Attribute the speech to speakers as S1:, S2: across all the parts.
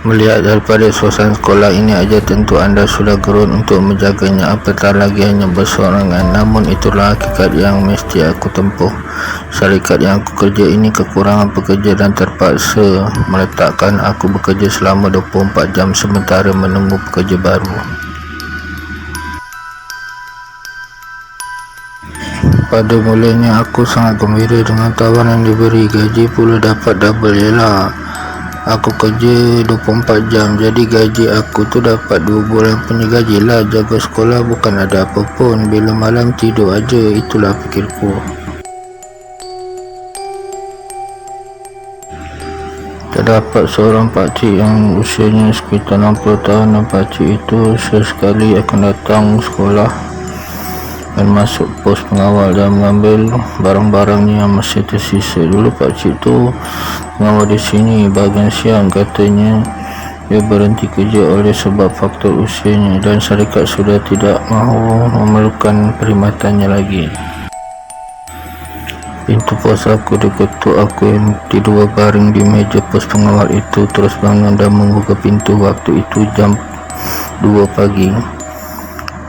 S1: Melihat daripada suasana sekolah ini aja tentu anda sudah gerun untuk menjaganya, apatah lagi hanya bersorangan. Namun itulah hakikat yang mesti aku tempuh. Syarikat yang aku kerja ini kekurangan pekerja dan terpaksa meletakkan aku bekerja selama 24 jam sementara menunggu pekerja baru. Pada mulanya aku sangat gembira dengan tawaran yang diberi, gaji pula dapat double. Yalah, aku kerja 24 jam, jadi gaji aku tu dapat 2 bulan punya gaji lah. Jaga sekolah bukan ada apa pun, bila malam tidur aja, itulah fikirku. Terdapat seorang pakcik yang usianya sekitar 60 tahun dan pakcik itu sesekali akan datang sekolah dan masuk pos pengawal dan mengambil barang-barangnya yang masih tersisa. Dulu pakcik tu mengawal di sini bahagian siang, katanya dia berhenti kerja oleh sebab faktor usianya dan syarikat sudah tidak mahu memerlukan perkhidmatannya lagi. Pintu pos aku diketuk. Aku yang tidur berbaring di meja pos pengawal itu terus bangun dan membuka pintu. Waktu itu jam 2 pagi.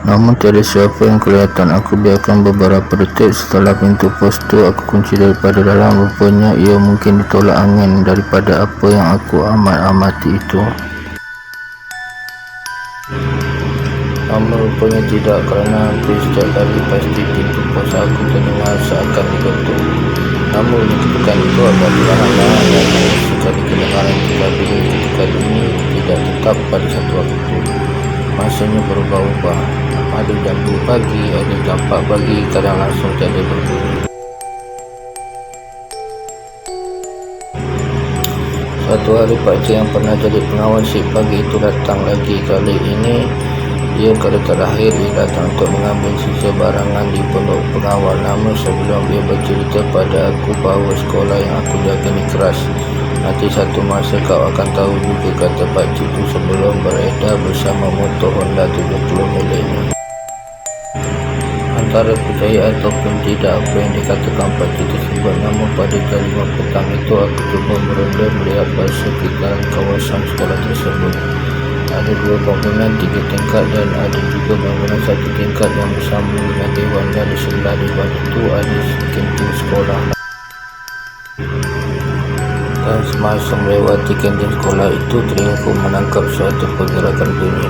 S1: Namun tiada siapa yang kelihatan. Aku biarkan beberapa detik. Setelah pintu pos tu aku kunci daripada dalam. Rupanya ia mungkin ditolak angin daripada apa yang aku amati itu. Namun rupanya tidak, kerana hampir setiap kali pasti pintu pos aku terdengar seakan diketuk. Namun ketukan itu agak perlahan-lahan dan sekali kedengaran 3 bunyi ketika ini tidak tetap pada satu waktu. Masanya berubah-ubah. Ada jam 2 pagi, ada jam 4 pagi, kadang langsung tiada berbunyi. Satu hari pakcik yang pernah jadi pengawal shift pagi itu datang lagi. Kali ini dia kali terakhir dia datang untuk mengambil sisa barangan di pondok pengawal. Namun sebelum dia bercerita pada aku bahawa sekolah yang aku jaga ni keras, nanti satu masa kau akan tahu juga, kata pakcik itu sebelum beredar bersama motor Honda 70 miliknya. Antara percaya ataupun tidak apa yang dikatakan pakcik tersebut, namun pada jam 5 petang itu aku cuba meronda melihat persekitaran kawasan sekolah tersebut. Ada 2 bangunan 3 tingkat dan ada juga bangunan 1 tingkat yang bersambung dengan dewan, dan di sebelah dewan itu ada kantin sekolah. Dan semasa melewati kantin sekolah itu telingaku menangkap suatu pergerakan bunyi.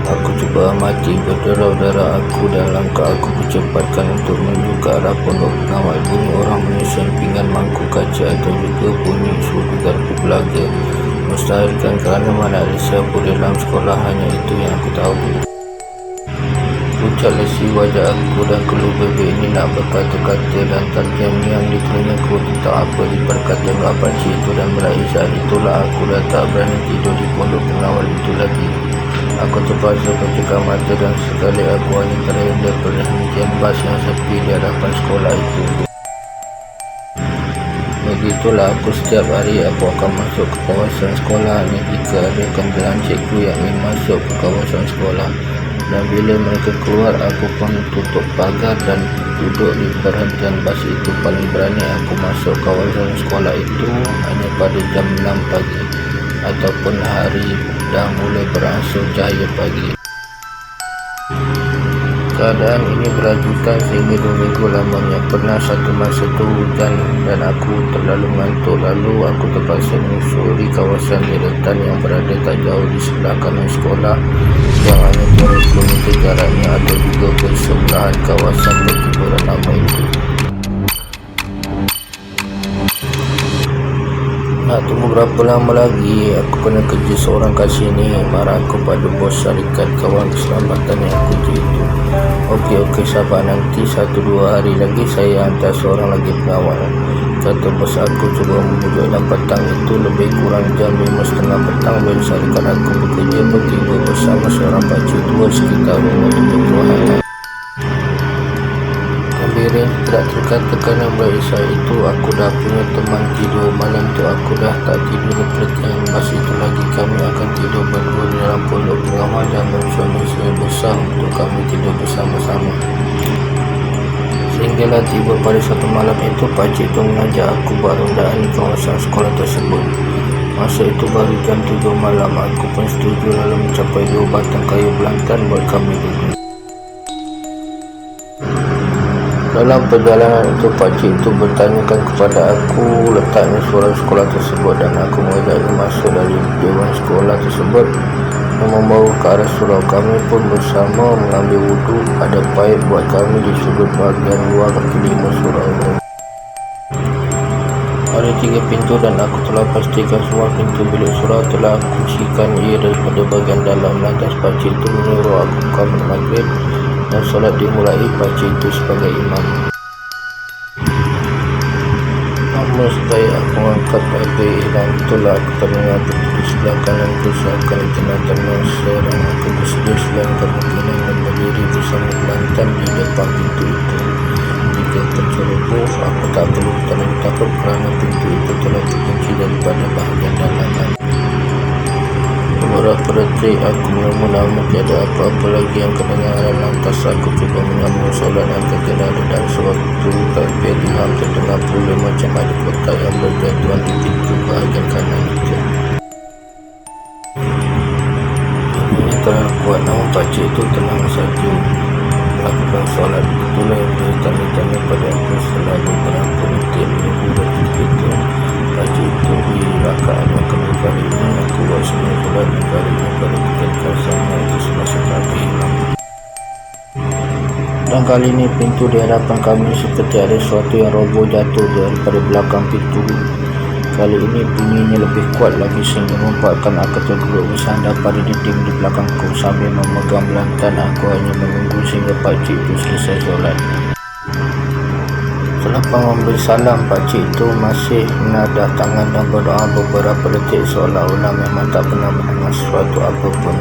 S1: Aku cuba amati berdarah-darah aku dan langkah aku percepatkan untuk menuju ke arah pondok pengawal. Bunyi orang menyusun pinggan mangkuk kaca atau juga bunyi sudu garpu belaga. Mustahilkan, kerana mana ada siapa di dalam sekolah, hanya itu yang aku tahu. Pucat lesi wajah aku dan keluh bebek ini nak berkata-kata dan terdiam-diam di telingaku tentang apa diperkatakan oleh pakcik itu, dan meraih saat itulah aku dah tak berani tidur di pondok pengawal itu lagi. Aku terpaksa pencekam mata dan sekali aku hanya terhindar perhentian bas yang sepi di hadapan sekolah itu. Begitulah aku setiap hari aku akan masuk ke kawasan sekolah hanya jika ada panggilan cikgu yang ingin masuk ke kawasan sekolah. Dan bila mereka keluar, aku pun tutup pagar dan duduk di perhentian bas itu. Paling berani aku masuk kawasan sekolah itu hanya pada jam 6 pagi ataupun hari dah mulai berangsur cahaya pagi. Keadaan ini berlanjutkan sehingga 2 minggu lamanya. Pernah satu masa tu hujan dan aku terlalu ngantuk, lalu aku terpaksa menyusuri kawasan deretan yang berada tak jauh di sebelah kanan sekolah yang hanya 20 meter jaraknya, atau juga bersebelahan kawasan perkuburan lama itu. Nak tunggu berapa lama lagi? Aku kena kerja seorang kat sini, marah aku pada bos syarikat kawan keselamatan yang aku kerja itu. Okey, sabar, nanti 1-2 hari lagi saya hantar seorang lagi pengawal, kata bos aku cuba membujuk. Dan petang itu lebih kurang jam 5.30 petang, bila syarikat aku bekerja bertiga bersama seorang pakcik tua sekitar umur 70-an. Gembira tidak terkatakan yang baik saat itu. Aku dah punya teman tidur. Malam tu aku dah tak tidur di perhentian bas itu lagi. Kami akan tidur berdua di dalam pondok pengawal dan suami saya besar untuk kami tidur bersama-sama. Sehinggalah tiba pada satu malam itu, pakcik itu mengajak aku buat rondaan di kawasan sekolah tersebut. Masa itu baru jam 7 malam. Aku pun setuju lalu mencapai 2 batang kayu belantan buat kami duduk. Dalam perjalanan itu, pakcik itu bertanyakan kepada aku letaknya surau sekolah tersebut dan aku mengajaknya masuk dari dewan sekolah tersebut yang membawa ke arah surau. Kami pun bersama mengambil wuduk. Ada paip buat kami di sudut bahagian luar kelima surau itu. Ada 3 pintu dan aku telah pastikan semua pintu bilik surau telah aku kuncikan ia daripada bahagian dalam. Lantas pakcik itu menyuruh aku kamu maghrib dan solat dimulai. Pakcik itu sebagai imam. Namun supaya aku mengangkat paip dan itulah aku terdengar pintu di sebelah kanan ku seakan dikenalkan masa dan aku bersedia selain kemungkinan dan berdiri bersama belantan di depan pintu itu. Jika terceroboh, aku tak perlu terlalu takut kerana pintu itu telah dikunci daripada bahagian dalam. Beberapa detik aku menunggu tiada apa-apa lagi yang kedengaran. Lantas aku cuba menyambung solat yang terkenali dan sewaktu takbir imam terdengar pula macam ada kotak yang berjatuhan di pintu bahagian kanan itu. Ini terlalu kuat, namun pakcik itu tenang saja melakukan solat. Itulah yang bertanya-tanya pada aku setelah beberapa detik menunggu detik itu. Pakcik itu di rakaat yang kedua kali ini aku buat semua solat kali ini pada ketika sama itu semasa takbir imam. Dan kali ini pintu di hadapan kami seperti ada sesuatu yang roboh jatuh daripada belakang pintu. Kali ini bunyinya lebih kuat lagi sehingga membuatkan aku terduduk bersandar pada dinding di belakangku sambil memegang belantan. Aku hanya menunggu sehingga pakcik itu selesai solat. Selepas memberi salam, pakcik itu masih menadah tangan dan berdoa beberapa detik seolah-olah memang tak pernah mendengar sesuatu apapun.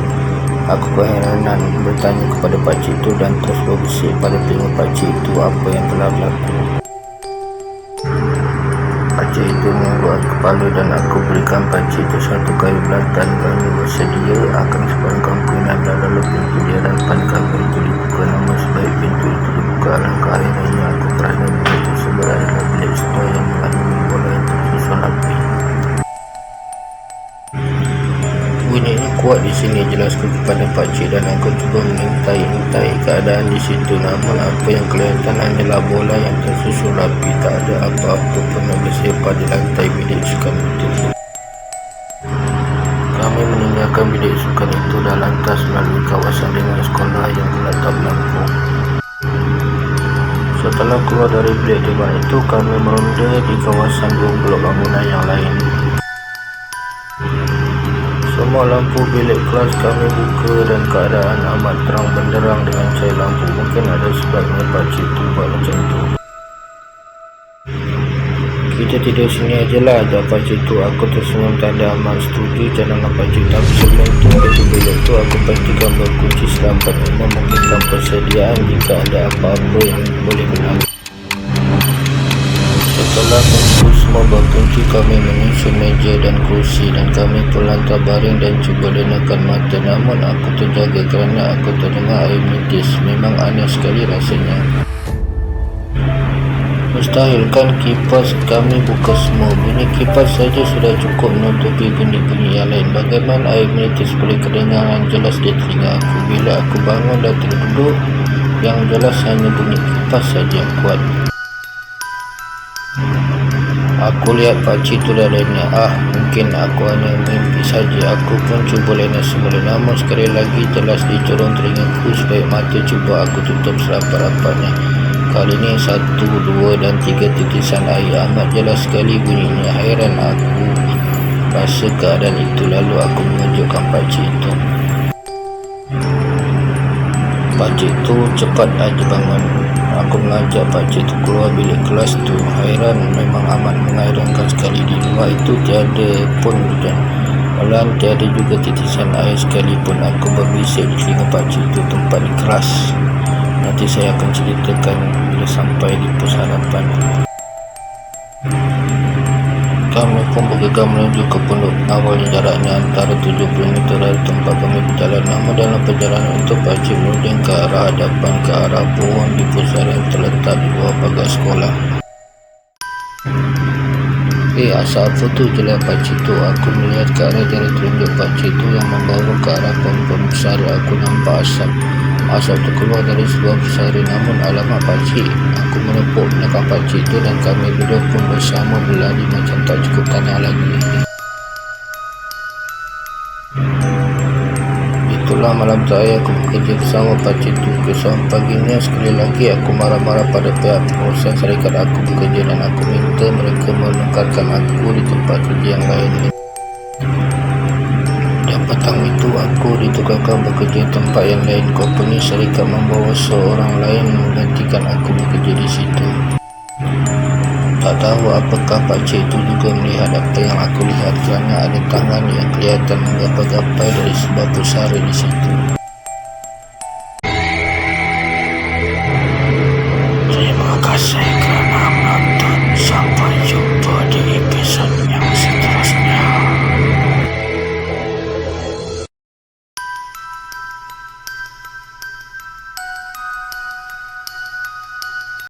S1: Aku keheranan bertanya kepada pakcik itu dan terus berbisik pada telinga pakcik itu apa yang telah berlaku. Pakcik itu mengangguk kepala dan aku berikan pakcik itu satu kayu belantan. Kami bersedia akan sebarang kemungkinan dan lalu pintu di hadapan kami itu dibuka. Namun sebaik pintu itu dibuka, alangkah akhirnya aku peranan itu sebenarnya adalah bilik sekolah yang mengandungi bola yang tersusun rapi. Bunyi ini kuat di sini, jelasku kepada pakcik dan aku cuba mengintai keadaan di situ. Namun apa yang kelihatan hanyalah bola yang tersusun rapi. Tak ada apa-apa pun yang bersepah di lantai bilik sukan itu. Kami meninggalkan bilik sukan itu dan lantas melalui kawasan dengan sekolah yang gelap lampu. Setelah keluar dari bilik dewan itu, kami meronda di kawasan 2 blok bangunan yang lain. Semua lampu bilik kelas kami buka dan keadaan amat terang benderang dengan cahaya lampu. Mungkin ada sebabnya pakcik itu buat macam itu. Kita tidur sini ajalah, ajak pakcik itu. Aku tersenyum tanda amat setuju cadangan pakcik. Tapi sebelum itu, pintu bilik itu aku pastikan berkunci selambat. Memungkinkan persediaan jika ada apa-apa yang boleh berlaku. Setelah menunggu semua berkunci, kami menyusun meja dan kursi dan kami perlahan terbaring dan cuba lenakkan mata. Namun aku terjaga kerana aku terdengar air menitis. Memang aneh sekali rasanya. Mustahil kan kipas kami buka semua. Bunyi kipas saja sudah cukup menutupi bunyi-bunyi yang lain. Bagaimana air menitis boleh kedengaran jelas di telinga aku? Bila aku bangun dan terduduk, yang jelas hanya bunyi kipas saja yang kuat. Aku lihat pakcik itu dadanya. Mungkin aku hanya mimpi saja. Aku pun cuba lena semula. Namun sekali lagi telas dicorong telingaku. Sebaik mata cuba aku tutup serapat-rapatnya. Kali ini 1, 2 dan 3 titisan air. Amat jelas sekali bunyinya. Hairan aku rasa keadaan itu. Lalu aku mengejutkan pakcik itu. Pakcik itu cepat aja bangun. Aku mengajak pakcik itu keluar bilik kelas tu. Hairan, memang amat menghairankan sekali. Di luar itu tiada pun hujan. Malahan tiada juga titisan air sekalipun. Aku berbisik di telinga pakcik itu, tempat di kelas. Nanti saya akan ceritakan bila sampai di pos harapan. Kami pun bergegas menuju ke pondok awal yang jaraknya antara 70 meter dari tempat kami berjalan. Namun dalam perjalanan itu pakcik menuding ke arah hadapan, ke arah pohon di pusat yang terletak di luar pagar sekolah. Asal foto je lah pakcik tu. Aku melihat ke arah jari telunjuk pakcik tu yang membawa ke arah pohon-pohon besar. Aku nampak asap tu keluar dari sebuah pusari. Namun alamat pakcik. Aku menepuk belakang pakcik tu dan kami berdua pun bersama berlari macam tak cukup tanah lagi. Itulah malam terakhir aku bekerja bersama pakcik tu. Keesokan paginya sekali lagi aku marah-marah pada pihak pengurusan syarikat aku bekerja dan aku minta mereka menukarkan aku di tempat kerja yang lain. Dan petang itu aku ditukarkan bekerja di tempat yang lain. Company syarikat membawa seorang lain menggantikan aku bekerja di situ. Tak tahu apakah pakcik itu juga melihat apa yang aku lihat, kerana ada tangan yang kelihatan menggapai-gapai dari sebuah pusara di situ. Terima kasih.